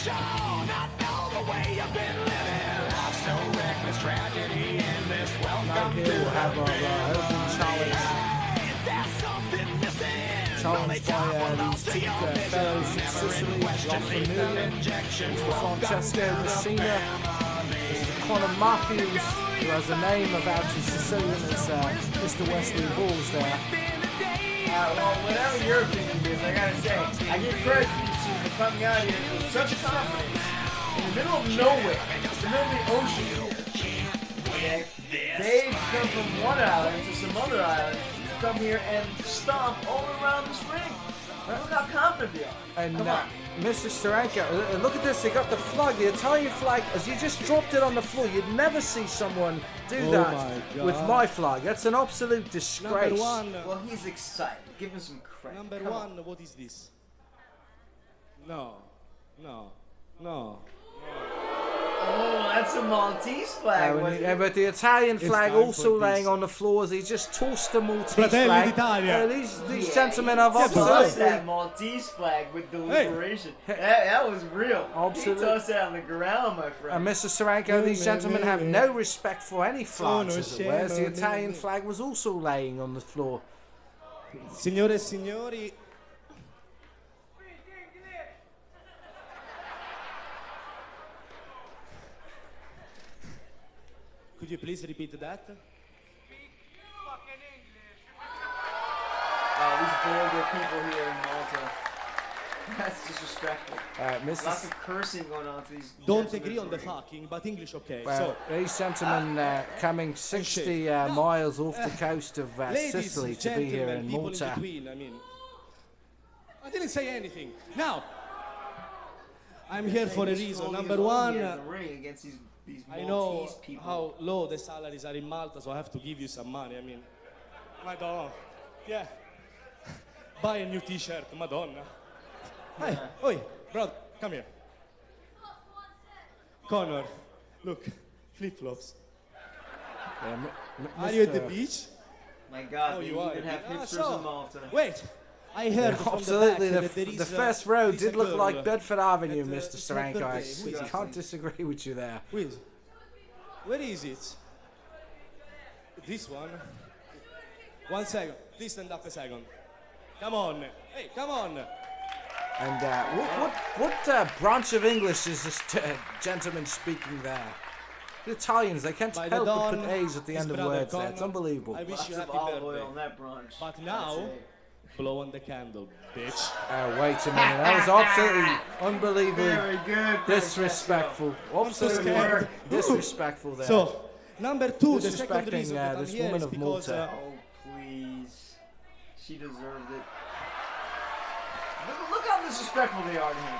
Now here we'll have our open challenge. Challenged by these two fellows from Sicily, John Familia, Mr. Francesco Messina, Mr. Conor Matthews, who has a name about as Sicilian as Mr. Wesley Bolls there. Well, whatever your opinion is, I gotta say, I give credit to these two for coming out here with such confidence in the middle of nowhere, in the middle of the ocean here. Okay? They've come from one island to some other island to come here and stomp all around this ring. Look how confident they are. And Come on. Mr. Starenko, look at this, they got the flag, the Italian flag, as you just dropped it on the floor. You'd never see someone do that with my flag. That's an absolute disgrace. Well, he's excited. Give him some credit. Number Come one, on. what is this? No. Oh, that's a Maltese flag. But the Italian flag also laying on the floor as he just tossed the Maltese flag. These gentlemen have tossed that Maltese flag with deliberation. That was real. Absolutely. He tossed it on the ground, my friend. And Mr. Starenko, these gentlemen have no respect for any flags, as it were, as the Italian flag was also laying on the floor. Signore e signori, could you please repeat that? Oh, these vulgar people here in Malta. That's disrespectful. Lots of cursing going on to these. Don't agree on the fucking, but English okay. Well, these gentlemen coming 60 miles off the coast of Sicily to be here in Malta. I didn't say anything. Now, I'm here for a reason. Number one, I know how low the salaries are in Malta, so I have to give you some money. I mean, Madonna. Yeah. Buy a new t-shirt, Madonna. Hey, oi, bro, come here. Connor, look, flip-flops. Are you at the beach? My God, you even have hipsters in Malta. Wait, I heard absolutely. From the back that the first row did look like Bedford Avenue, Mr. Starenko. I can't disagree with you there. Where is it? This one? 1 second. Please stand up a second. Come on. Hey, come on. And what branch of English is this gentleman speaking there? The Italians, they can't help but put A's at the end of words there. It's unbelievable. I wish you happy birthday. On that branch. But now, blow on the candle, bitch. Wait a minute. That was absolutely unbelievable. Very good. Disrespectful. Absolutely disrespectful there. So, number two, the second disrespecting reason that I'm this here woman is of because, Malta. Oh, please. She deserved it. Look how disrespectful they are to him.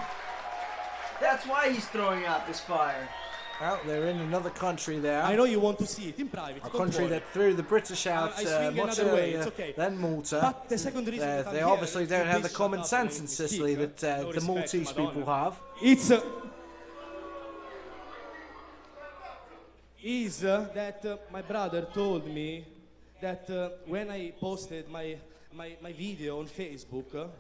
That's why he's throwing out this fire. Well, they're in another country there. I know you want to see it in private. A country that threw the British out much earlier than Malta. But the second reason they obviously don't have the common sense in Sicily that the Maltese people have. It's that my brother told me that when I posted my video on Facebook.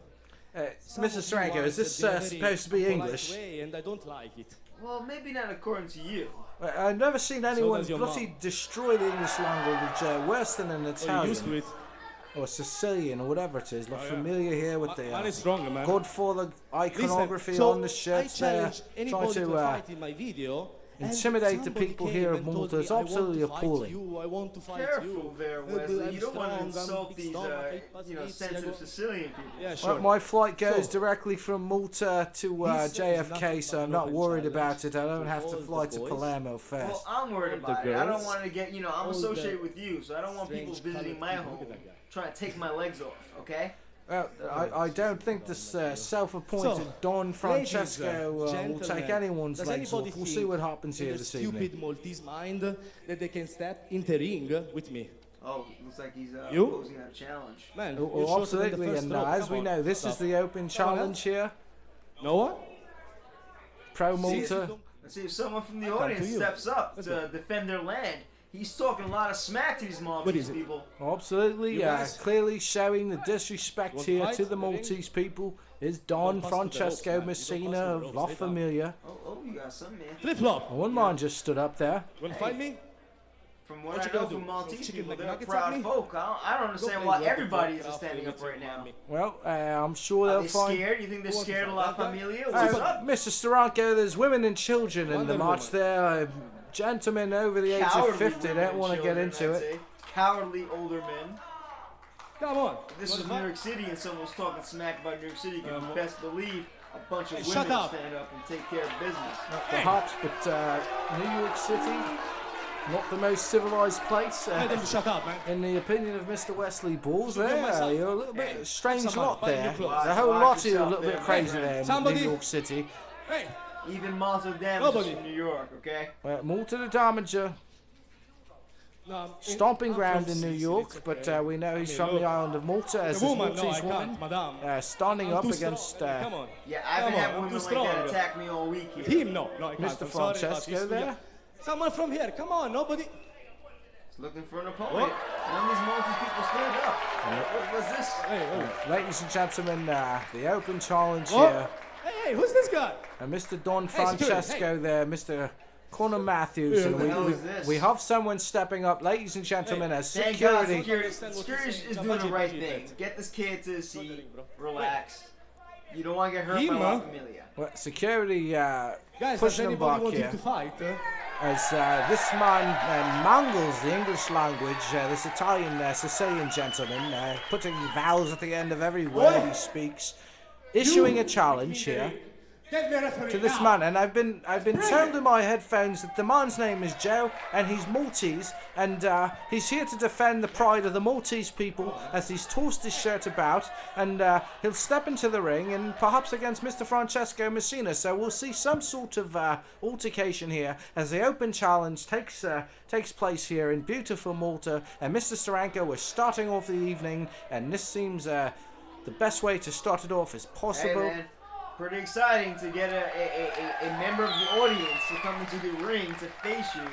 Mr. Starenko, is this supposed to be English? And I don't like it. Well, maybe not according to you. I've never seen anyone bloody destroy the English language worse than an Italian. Or Sicilian, or whatever it is. Like familiar here with the Godfather iconography on the shirts there. Try to intimidate the people here of Malta. It's absolutely appalling. Careful there, Wesley. You don't want to insult these, sensitive Sicilian people. Yeah, sure. My flight goes directly from Malta to JFK, so I'm not worried about it. I don't have to fly to Palermo first. Well, I'm worried about it. I don't want to get, I'm associated with you, so I don't want people visiting my home trying to take my legs off, okay? Well, I don't think this self-appointed Don Francesco will take anyone's legs off. We'll see what happens here this evening. Stupid Maltese mind that they can step in the ring with me. Oh, looks like he's posing a challenge. Man, absolutely, and as we know, this is the open challenge here. Noah? Pro Malta. Let's see if someone from the audience steps up to defend their land He's talking a lot of smack to these Maltese people. Absolutely, clearly showing the disrespect here to the Maltese people is Don Francesco Messina of La Familia. Oh, you got some, man. Flip-flop. One man just stood up there. You want to fight me? From what I know from Maltese people, they're proud folk. I don't understand why everybody is standing up right now. Well, I'm sure they'll find... scared? You think they're scared of La Familia? What's up? Mr. Steranko, there's women and children in the march there. Gentlemen over the age of 50 don't want to get into it. Cowardly older men. Come on. If this was New York City and someone was talking smack about New York City, you can best believe a bunch of women stand up and take care of business. Perhaps, but New York City, not the most civilized place. Shut up, man. In the opinion of Mr. Wesley Bolls, you're a little bit strange lot there. The whole lot of you are a little bit crazy there in New York City. Hey. Even Malta damages from New York, okay? Well, Malta the Damager. Stomping ground in New York, but we know he's from the island of Malta as a Maltese woman. Standing up against... Yeah, I haven't had women like that attack me all week here. Him, no, Mr. Francesco there. Someone from here, come on, nobody... He's looking for an opponent. None of these Maltese people stood up. What was this? Ladies and gentlemen, the open challenge here. Hey, who's this guy? And Mr. Don Francesco there, Mr. Conor Matthews, and we have someone stepping up, ladies and gentlemen, as security. Security is doing the right thing. Get this kid to the seat, relax. You don't want to get hurt by La Familia. Well, security guys, pushing him back here. To fight, as this man mangles the English language, this Italian Sicilian gentleman, putting vowels at the end of every word he speaks, issuing a challenge here to this man, and I've been told in my headphones that the man's name is Joe, and he's Maltese, and he's here to defend the pride of the Maltese people as he's tossed his shirt about, and he'll step into the ring, and perhaps against Mr. Francesco Messina. So we'll see some sort of altercation here as the open challenge takes place here in beautiful Malta, and Mr. Steranko, we're starting off the evening, and this seems the best way to start it off as possible. Hey, man. Pretty exciting to get a member of the audience to come into the ring to face you.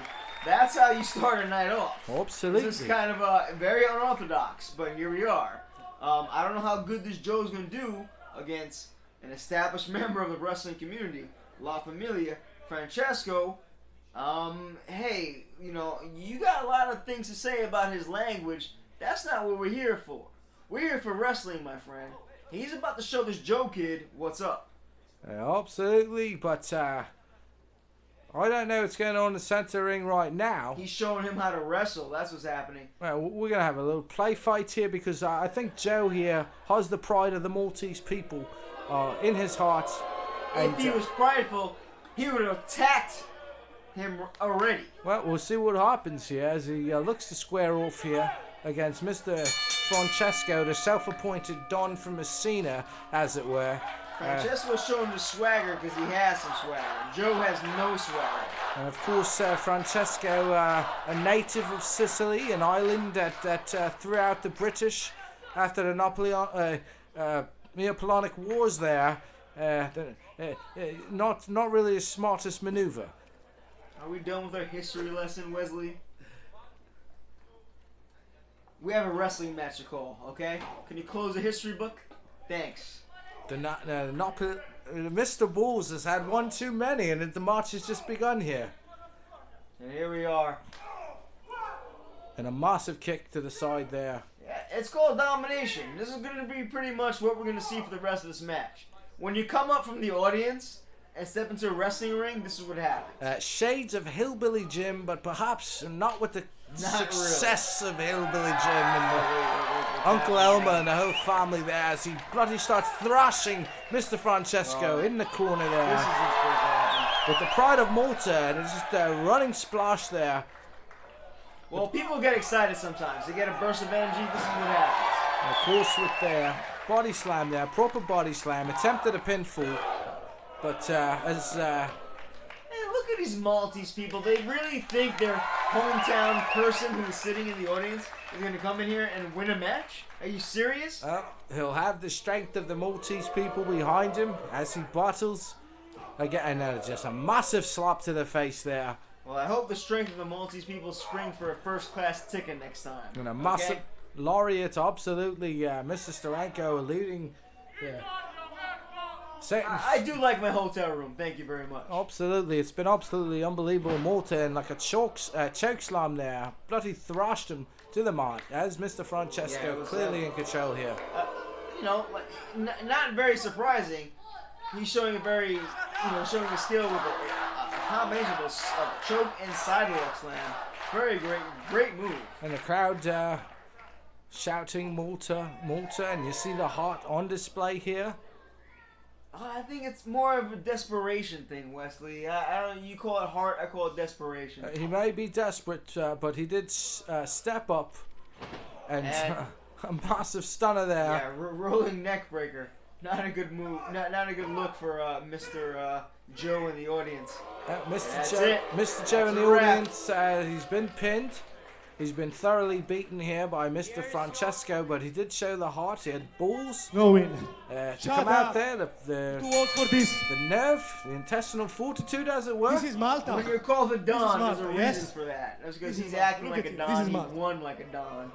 That's how you start a night off. Absolutely. This is kind of very unorthodox, but here we are. I don't know how good this Joe's going to do against an established member of the wrestling community, La Familia, Francesco. Hey, you know, you got a lot of things to say about his language. That's not what we're here for. We're here for wrestling, my friend. He's about to show this Joe kid what's up. Absolutely, but I don't know what's going on in the center ring right now. He's showing him how to wrestle. That's what's happening. Well, we're going to have a little play fight here because I think Joe here has the pride of the Maltese people in his heart. If he was prideful, he would have attacked him already. Well, we'll see what happens here as he looks to square off here against Mr. Francesco, the self-appointed Don from Messina, as it were. Francesco's showing the swagger because he has some swagger. Joe has no swagger. And of course, Francesco, a native of Sicily, an island that throughout the British, after the Neapolitanic Wars there, not really the smartest maneuver. Are we done with our history lesson, Wesley? We have a wrestling match to call, okay? Can you close the history book? Thanks. Mr. Bolls has had one too many, and the march has just begun here. And here we are. And a massive kick to the side there. Yeah, it's called domination. This is going to be pretty much what we're going to see for the rest of this match. When you come up from the audience and step into a wrestling ring, this is what happens. Shades of Hillbilly Jim, but perhaps not with the success of Hillbilly Jim and Uncle Elmer and the whole family there as he bloody starts thrashing Mr. Francesco in the corner there. This is what's supposed to happen. With the pride of Malta, and it's just a running splash there. Well, people get excited sometimes. They get a burst of energy. This is what happens. And of course, with their body slam there, proper body slam, attempted a pinfall, but Hey, look at these Maltese people. They really think their hometown person who is sitting in the audience is going to come in here and win a match? Are you serious? He'll have the strength of the Maltese people behind him as he battles. Again, just a massive slap to the face there. Well, I hope the strength of the Maltese people spring for a first-class ticket next time. And a massive laureate, absolutely. Mr. Steranko alluding. Yeah. I do like my hotel room. Thank you very much. Absolutely, it's been absolutely unbelievable. Malta and like a choke slam there, bloody thrashed him to the mat. As Mr. Francesco clearly in control here. You know, not very surprising. He's showing a very, showing a skill with a combination of a choke and sidewalk slam. Very great move. And the crowd shouting Malta, Malta, and you see the heart on display here. I think it's more of a desperation thing, Wesley. I don't. You call it heart, I call it desperation. He may be desperate, but he did step up and a massive stunner there. Yeah, rolling neck breaker. Not a good move. Not a good look for Mr. Joe in the audience. Mr. Joe in the audience. He's been pinned. He's been thoroughly beaten here by Mr. Francesco, but he did show the heart. He had balls to come out there. Too old for this. The nerve, the intestinal fortitude, as it were. This is Malta. When you're called a Don, there's a reason for that. That's because he's acting like a Don. He won like a Don.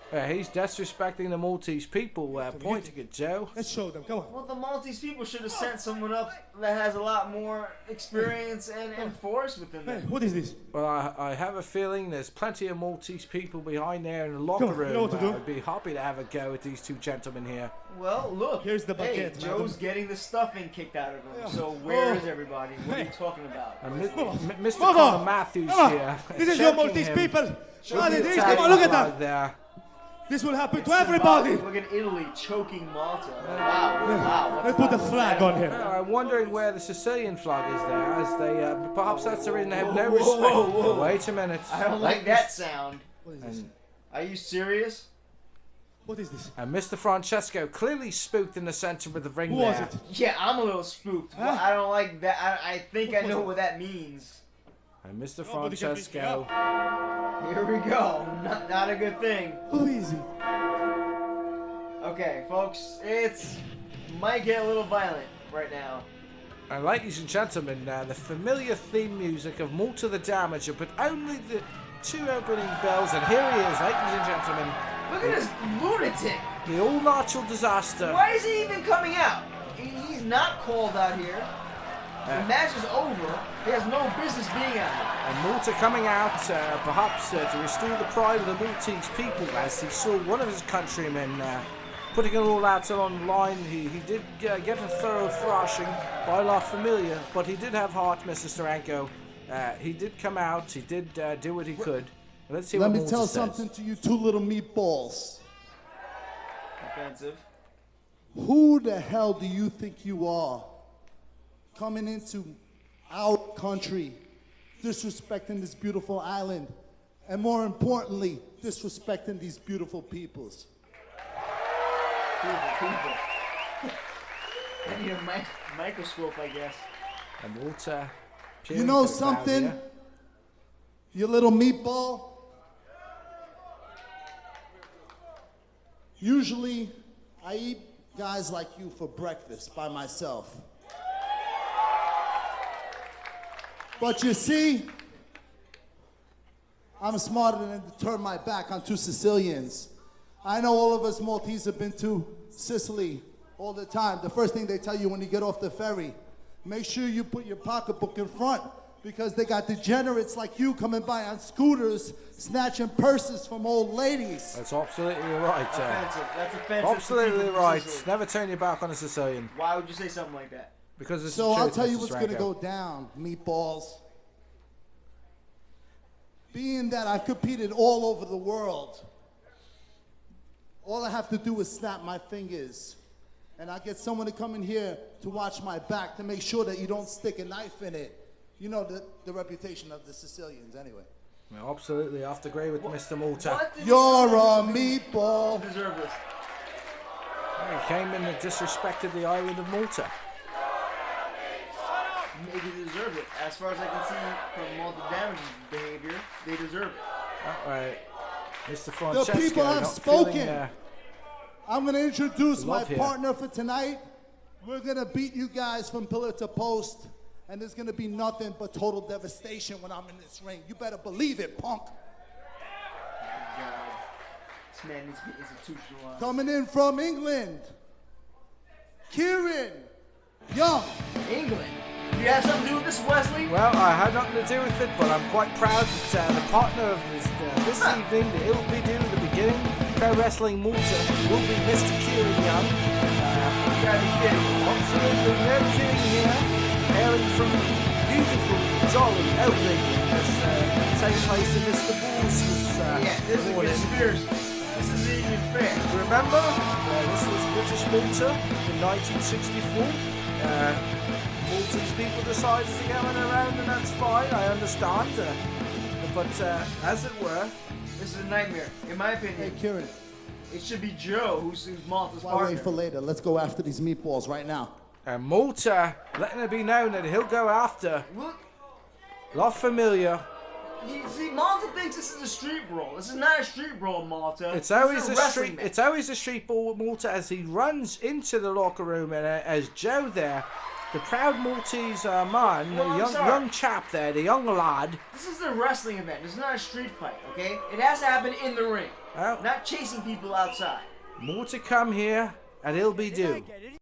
He's disrespecting the Maltese people, pointing at Joe. Let's show them, come on. Well, the Maltese people should have sent someone up that has a lot more experience and force within them. Hey, what is this? Well, I have a feeling there's plenty of Maltese people behind there in the locker room. You know what to do. I'd be happy to have a go at these two gentlemen here. Well, look. Here's the bucket, hey, Joe's getting the stuffing kicked out of him. So where is everybody? What are you talking about? Mr. Connor Matthews here. This is your Maltese people. Come on, look at that. There. This will happen to everybody. Look at Italy choking Malta. Wow. Let's put the flag on him. I'm wondering where the Sicilian flag is there, as they perhaps that's the reason they have no respect. Wait a minute. I don't like that sound. What is this? Are you serious? What is this? And Mr. Francesco clearly spooked in the center of the ring. Who was it? Yeah, I'm a little spooked. Huh? I don't like that. I think I know what that means. And Mr. Francesco. Here we go. Not a good thing. Who is he? Okay, folks, might get a little violent right now. And ladies and gentlemen, the familiar theme music of Malta the Damager, but only the two opening bells, and here he is, ladies and gentlemen. Look at this lunatic. The all-natural disaster. Why is he even coming out? He's not called out here. The match is over. He has no business being out here. And Malta coming out, perhaps to restore the pride of the Maltese people, as he saw one of his countrymen putting it all out on the line. He did get a thorough thrashing by La Familia, but he did have heart, Mr. Steranko. He did come out. He did do what he could. Let's see what Malta says. Let me tell something to you two little meatballs. Offensive. Who the hell do you think you are? Coming into our country, disrespecting this beautiful island, and more importantly, disrespecting these beautiful peoples. People. I need a microscope, I guess. And Malta. You know something? You little meatball? Usually, I eat guys like you for breakfast by myself. But you see, I'm smarter than to turn my back on two Sicilians. I know all of us Maltese have been to Sicily all the time. The first thing they tell you when you get off the ferry, make sure you put your pocketbook in front, because they got degenerates like you coming by on scooters, snatching purses from old ladies. That's absolutely right. Offensive. That's offensive. Absolutely right. Never turn your back on a Sicilian. Why would you say something like that? Because it's so I'll tell you what's going to go down, meatballs. Being that I've competed all over the world, all I have to do is snap my fingers, and I get someone to come in here to watch my back to make sure that you don't stick a knife in it. You know the reputation of the Sicilians, anyway. Well, absolutely, I have to agree with Mr. Malta. You're a meatball. Deserve this. He came in and disrespected the island of Malta. Maybe they deserve it. As far as I can see from Malta Damage's behavior, they deserve it. All right. Mr. Francesco, the people have spoken. Feeling, I'm going to introduce my here. partner for tonight. We're going to beat you guys from pillar to post. And there's going to be nothing but total devastation when I'm in this ring. You better believe it, punk. Oh, God. This man needs to be institutionalized. Coming in from England, Kieran Young. England? You have something to do with this, Wesley? Well, I had nothing to do with it, but I'm quite proud that the partner of this evening, the It'll Be Do at the beginning, Pro Wrestling Malta, will be Mr. Kieran Young. You gotta be kidding me. Absolutely no kidding here. Hailing from beautiful, jolly Oakland, same place that Mr. Bolls was yeah, this is a conspiracy. This isn't even fair. Remember, this was British Malta in 1964. Maltese people decided to go around, and that's fine, I understand. But as it were, this is a nightmare, in my opinion. Hey, Kieran. It should be Joe who's Malta's partner. Why wait for later? Let's go after these meatballs right now. Malta, letting it be known that he'll go after La Familia. You see, Malta thinks this is a street brawl. This is not a street brawl, Malta. It's always a street. Match. It's always a street brawl with Malta as he runs into the locker room, and as Joe there, the proud Maltese man, the young chap there, the young lad. This is a wrestling event. This is not a street fight, okay? It has to happen in the ring, not chasing people outside. Malta come here, and he'll be due.